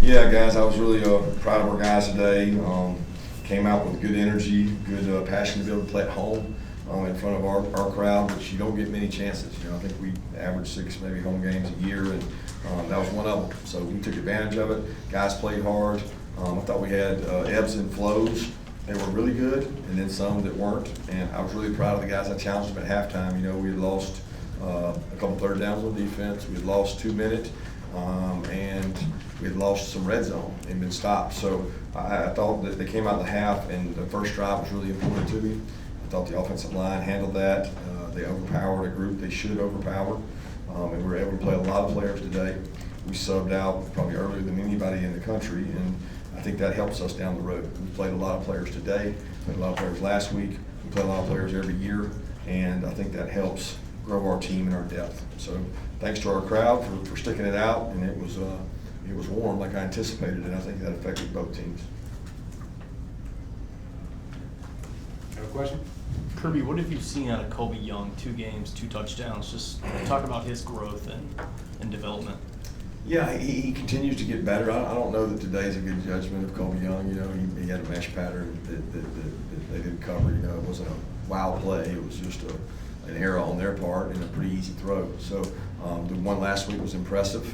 Yeah, guys, I was really proud of our guys today. Came out with good energy, good passion to be able to play at home in front of our crowd, which you don't get many chances. You know, I think we average 6 maybe home games a year, and that was one of them. So we took advantage of it. Guys played hard. I thought we had ebbs and flows. They were really good, and then some that weren't. And I was really proud of the guys. I challenged them at halftime. You know, we had lost a couple third downs on defense. We had lost 2-minute. And we had lost some red zone and been stopped. So I thought that they came out in the half, and the first drive was really important to me. I thought the offensive line handled that. They overpowered a group they should overpower, and we were able to play a lot of players today. We subbed out probably earlier than anybody in the country, and I think that helps us down the road. We played a lot of players today, played a lot of players last week. We play a lot of players every year, and I think that helps grow our team and our depth. So thanks to our crowd for sticking it out, and it was warm like I anticipated, and I think that affected both teams. Have a question? Kirby, what have you seen out of Colby Young? 2 games, 2 touchdowns. Just talk about his growth and development. Yeah, he continues to get better. I don't know that today's a good judgment of Colby Young. You know, he had a mesh pattern that they didn't cover. You know, it wasn't a wow play. It was just an error on their part and a pretty easy throw. So the one last week was impressive.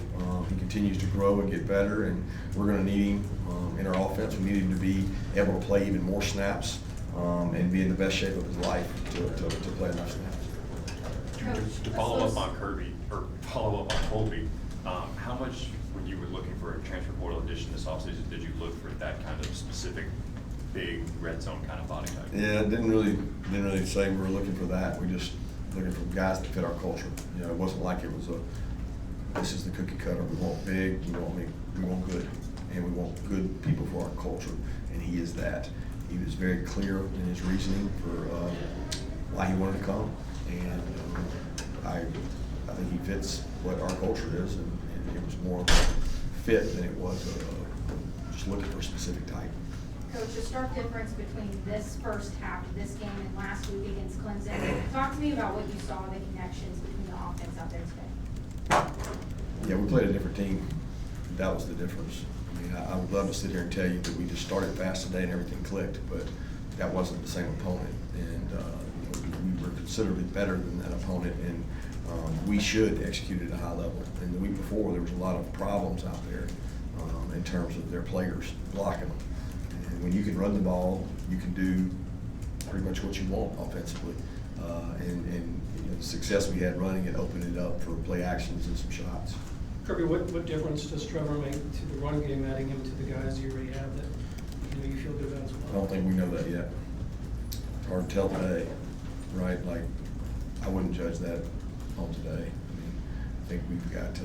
He continues to grow and get better, and we're going to need him in our offense. We need him to be able to play even more snaps and be in the best shape of his life to play enough snaps. To follow up on Kirby, or follow up on Colby, how much, when you were looking for a transfer portal addition this offseason, did you look for that kind of specific big red zone kind of body type? Yeah, didn't really say we were looking for that. We just looking for guys that fit our culture. You know, it wasn't like it was this is the cookie cutter. We want big, we want good, and we want good people for our culture, and he is that. He was very clear in his reasoning for why he wanted to come, and I think he fits what our culture is, and it was more fit than it was just looking for a specific type. Coach, the stark difference between this first half of this game and last week against Clemson. Talk to me about what you saw, the connections between the offense out there today. Yeah, we played a different team. That was the difference. I mean, I would love to sit here and tell you that we just started fast today and everything clicked, but that wasn't the same opponent. And we were considerably better than that opponent, and we should execute at a high level. And the week before, there was a lot of problems out there in terms of their players blocking them. And when you can run the ball, you can do pretty much what you want offensively. And you know, the success we had running it opened it up for play actions and some shots. Kirby, what difference does Trevor make to the run game, adding him to the guys you already have that you feel good about as well? I don't think we know that yet. It's hard to tell today, right? Like, I wouldn't judge that on today. I mean, I think we've got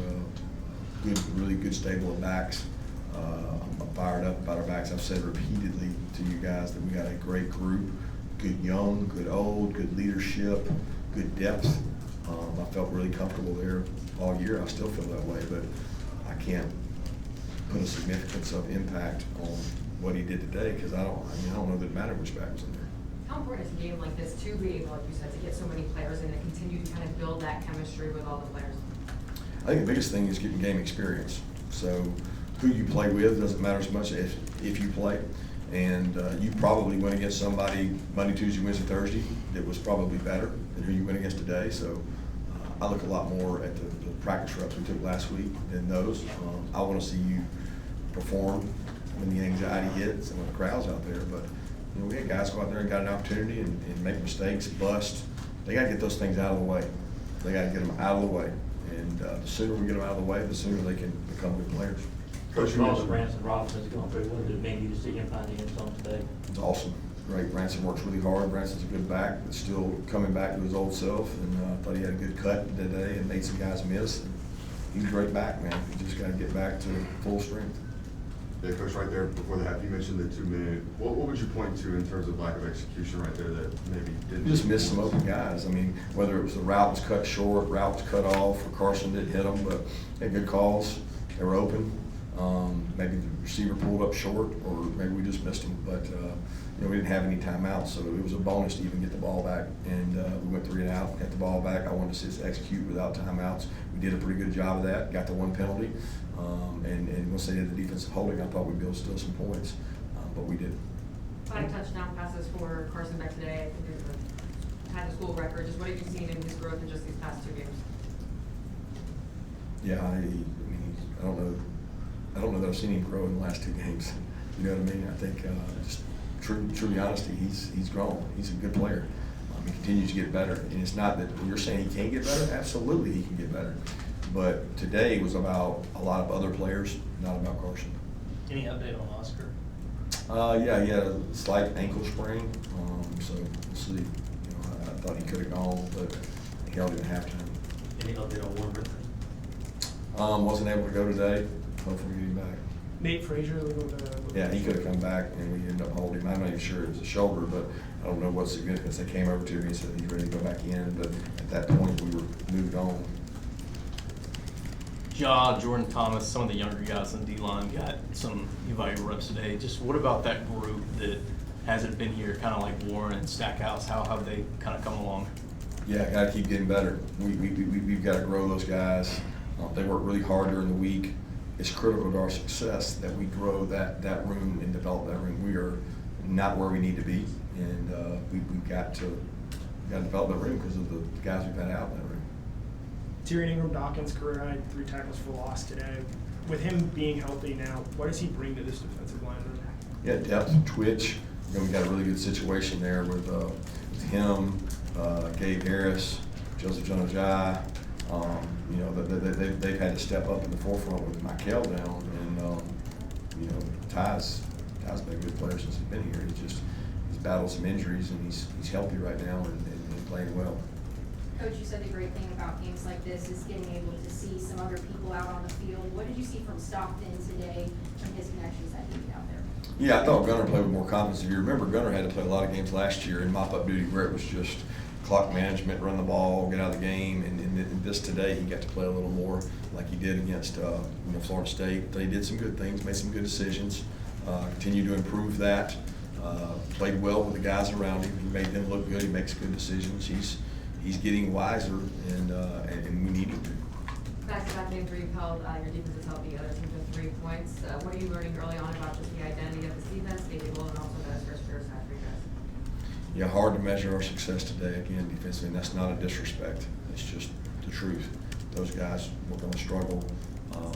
really good stable of backs. I'm fired up about our backs. I've said repeatedly to you guys that we got a great group, good young, good old, good leadership, good depth. I felt really comfortable there all year. I still feel that way, but I can't put a significance of impact on what he did today because I don't know that it mattered which back was in there. How important is a game like this to be able, like you said, to get so many players in and continue to kind of build that chemistry with all the players? I think the biggest thing is getting game experience. So who you play with doesn't matter as much if you play. And you probably went against somebody Monday, Tuesday, Wednesday, Thursday that was probably better than who you went against today. So I look a lot more at the practice reps we took last week than those. I want to see you perform when the anxiety hits and when the crowd's out there. But you know, we had guys go out there and got an opportunity and make mistakes, bust. They got to get those things out of the way. They got to get them out of the way. And the sooner we get them out of the way, the sooner they can become good players. Coach, you mentioned Branson Robinson's going through. What did it mean to see him find the end zone today? It's awesome. Great. Branson works really hard. Branson's a good back, but still coming back to his old self. And I thought he had a good cut today and made some guys miss. And he's a great back, man. He just got to get back to full strength. Yeah, Coach, right there before the half, you mentioned the 2-minute. What would you point to in terms of lack of execution right there that maybe didn't? Just missed some open guys. I mean, whether it was the route was cut short, route was cut off, or Carson didn't hit them, but they had good calls. They were open. Maybe the receiver pulled up short, or maybe we just missed him. But we didn't have any timeouts, so it was a bonus to even get the ball back. And we went 3 and out, got the ball back. I wanted to see us execute without timeouts. We did a pretty good job of that. Got the 1 penalty, and once they did the defensive holding, I thought we'd be able to steal some points, but we didn't. 5 touchdown passes for Carson Beck today. I think there's a tied the school record. Just what have you seen in his growth in just these past 2 games? Yeah, I don't know that I've seen him grow in the last 2 games. You know what I mean? I think just truly honesty, he's grown. He's a good player. He continues to get better, and it's not that you're saying he can't get better. Absolutely, he can get better. But today was about a lot of other players, not about Carson. Any update on Oscar? Yeah, he had a slight ankle sprain, so we'll see. I thought he could have gone, but he held it at halftime. Any update on Warburton? Wasn't able to go today. Hopefully we get him back. Nate Frazier, Yeah, he could have come back and we ended up holding him. I'm not even sure it was a shoulder, but I don't know what significance. They came over to me and said he's ready to go back in, but at that point we were moved on. Jordan Thomas, some of the younger guys on D-line got some evaluation reps today. Just what about that group that hasn't been here, kind of like Warren and Stackhouse? How have they kind of come along? Yeah, got to keep getting better. We've got to grow those guys. They work really hard during the week. It's critical to our success that we grow that room and develop that room. We are not where we need to be, and we've got to develop that room because of the guys we've had out in that room. Tyrion Ingram-Dawkins, career high 3 tackles for loss today. With him being healthy now, what does he bring to this defensive line? Yeah, depth, twitch. We got a really good situation there with him, Gabe Harris, Joseph Jonajai. They've had to step up in the forefront with Michael down, and Ty's been a good player since he's been here. He's battled some injuries, and he's healthy right now and playing well. Coach, you said the great thing about games like this is getting able to see some other people out on the field. What did you see from Stockton today from his connections that he made out there? Yeah, I thought Gunner played with more confidence. If you remember, Gunner had to play a lot of games last year in mop-up duty where it was just clock management, run the ball, get out of the game. And this today, he got to play a little more like he did against Florida State. They did some good things, made some good decisions, continue to improve that. Played well with the guys around him. He made them look good. He makes good decisions. He's getting wiser, and we need him to. Back-to-back games where you've held your defense has held the other team to 3 points. What are you learning early on about just the identity of this defense, maybe and also the first fair side for you guys? Yeah, hard to measure our success today, again, defensively, and that's not a disrespect. It's just the truth. Those guys were going to struggle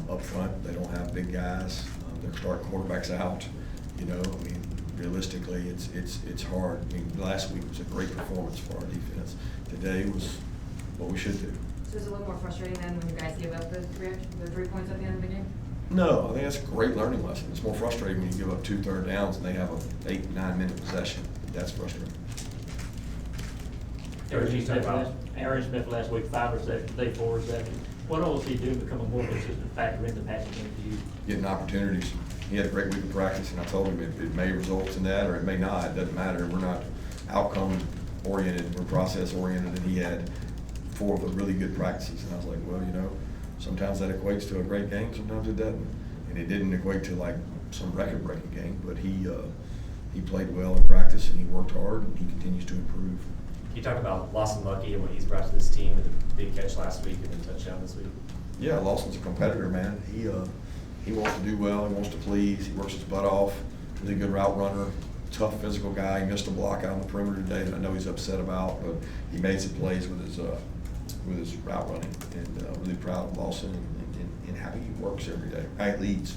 up front. They don't have big guys. They're starting quarterbacks out. Realistically, it's hard. Last week was a great performance for our defense. Today was what we should do. So is it a little more frustrating then when you guys give up the 3 points at the end of the game? No, I think that's a great learning lesson. It's more frustrating when you give up 2 third downs and they have an 8-9 minute possession. That's frustrating. Aaron Smith last week, 5 receptions, today 4 receptions. What all does he do to become a more consistent factor in the passing game for you? Getting opportunities. He had a great week of practice, and I told him it may result in that or it may not. It doesn't matter. We're not outcome oriented. We're process oriented, and he had 4 of the really good practices. And I was like, well, sometimes that equates to a great game. Sometimes it doesn't. And it didn't equate to like some record-breaking game, but he played well in practice and he worked hard and he continues to improve. You talk about Lawson Lucky and what he's brought to this team with the big catch last week and the touchdown this week. Yeah, Lawson's a competitor, man. He wants to do well. He wants to please. He works his butt off. Really good route runner. Tough physical guy. He missed a block out on the perimeter today that I know he's upset about, but he made some plays with his route running, and really proud of Lawson and how he works every day. How he leads.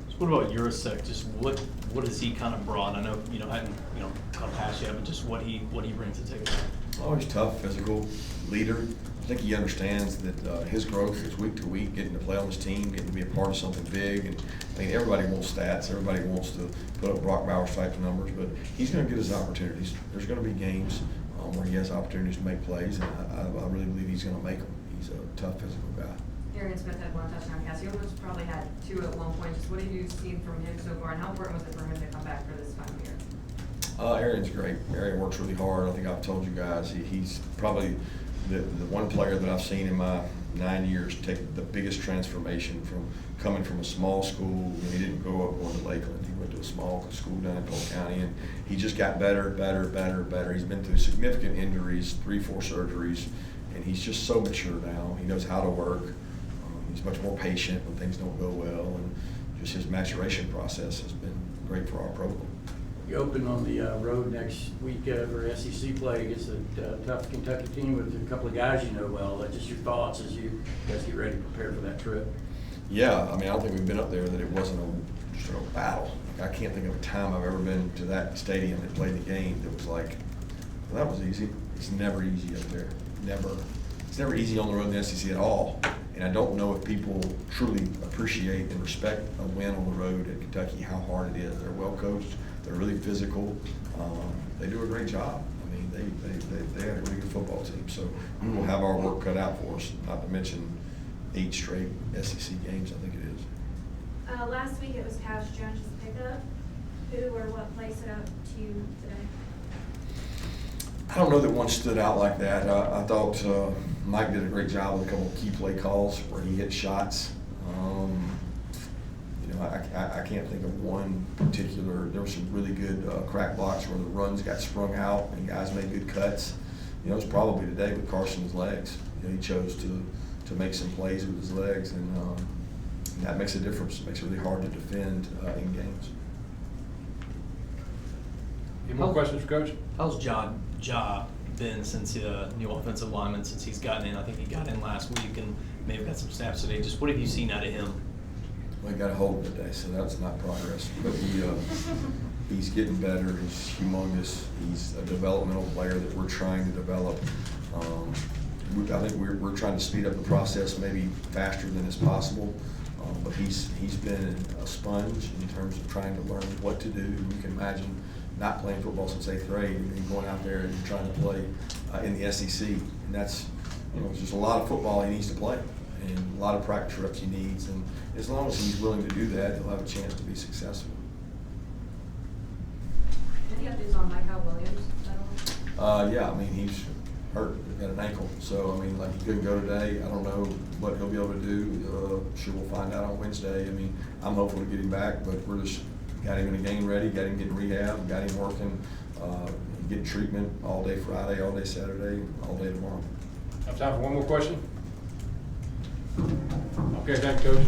So what about Urasek? Just what has he kind of brought? I know hadn't come past yet, but just what he brings to the table. Oh, he's tough, physical, leader. I think he understands that his growth is week to week, getting to play on his team, getting to be a part of something big. And everybody wants stats. Everybody wants to put up Brock Bowers type of numbers, but he's going to get his opportunities. There's going to be games where he has opportunities to make plays, and I really believe he's going to make them. He's a tough physical guy. Aaron Smith had 1 touchdown pass. You probably had 2 at one point. Just what have you seen from him so far, and how important was it for him to come back for this final year? Aaron's great. Aaron works really hard. I think I've told you guys he's probably the one player that I've seen in my 9 years, take the biggest transformation from coming from a small school. He didn't grow up going to Lakeland. He went to a small school down in Polk County, and he just got better. He's been through significant injuries, 3-4 surgeries, and he's just so mature now. He knows how to work. He's much more patient when things don't go well, and just his maturation process has been great for our program. You open on the road next week for SEC play against a tough Kentucky team with a couple of guys you know well. Just your thoughts as you guys get ready to prepare for that trip. Yeah, I mean, I don't think we've been up there that it wasn't just a battle. Like, I can't think of a time I've ever been to that stadium and played the game that was like, well, that was easy. It's never easy up there. Never. It's never easy on the road in the SEC at all. And I don't know if people truly appreciate and respect a win on the road at Kentucky, how hard it is. They're well coached. They're really physical. They do a great job. I mean, they have a really good football team. So we will have our work cut out for us, not to mention 8 straight SEC games, I think it is. Last week it was Cash Jones' pickup. Who or what plays it up to you today? I don't know that one stood out like that. I thought Mike did a great job with a couple of key play calls where he hit shots. You know, I can't think of one particular. There were some really good crack blocks where the runs got sprung out and guys made good cuts. You know, it was probably today with Carson's legs. You know, he chose to make some plays with his legs, and that makes a difference. It makes it really hard to defend in games. Any more questions for Coach? How's Ja been since new offensive lineman since he's gotten in? I think he got in last week and maybe got some snaps today. Just what have you seen out of him? Well, he got a hold today, so that's not progress. But he's getting better. He's humongous. He's a developmental player that we're trying to develop. I think we're trying to speed up the process maybe faster than is possible. But he's been a sponge in terms of trying to learn what to do. You can imagine not playing football since 8th grade and then going out there and trying to play in the SEC. And that's, you know, it's just a lot of football he needs to play and a lot of practice reps he needs. And as long as he's willing to do that, he'll have a chance to be successful. Any updates on Michael Williams at all? Yeah, I mean, he's hurt. He's got an ankle. So, I mean, like, he couldn't go today. I don't know what he'll be able to do. Sure, we'll find out on Wednesday. I mean, I'm hopeful to get him back, but we're just got him in a game ready, got him getting rehab, got him working, getting treatment all day Friday, all day Saturday, all day tomorrow. Have time for one more question? Okay, thank you, Coach.